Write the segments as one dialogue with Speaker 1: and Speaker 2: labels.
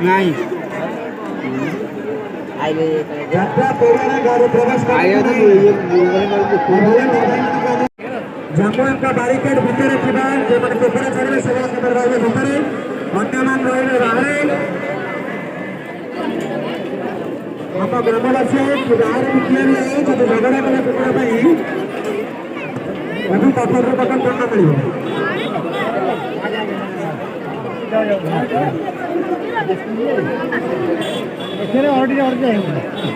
Speaker 1: नहीं जम्मू बारिकेड भितर पेपर छाड़े से रे भितर अन्य रे बाहर हम ग्रामवासी बाहर किए जब झगड़ा कले कुकुड़ा अभी कठोर कठोर दंड मिले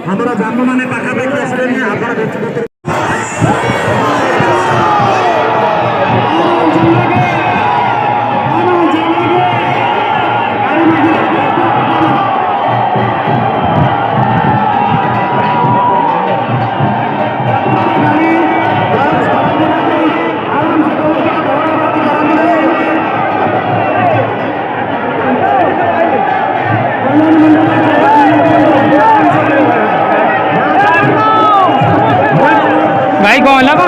Speaker 1: हमारा जामु मैंने पाखापाखि आसले आप
Speaker 2: भाई कौन लगा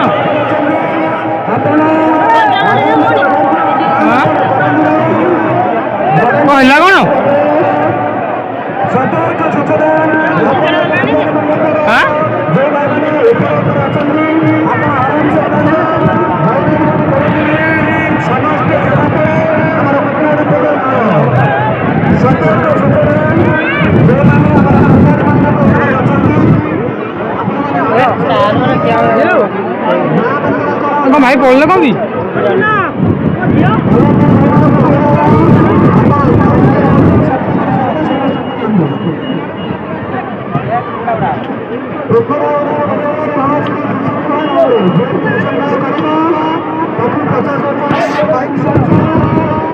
Speaker 2: कौन लगा ना हाँ भाई बोल लगा भी
Speaker 1: प्रचार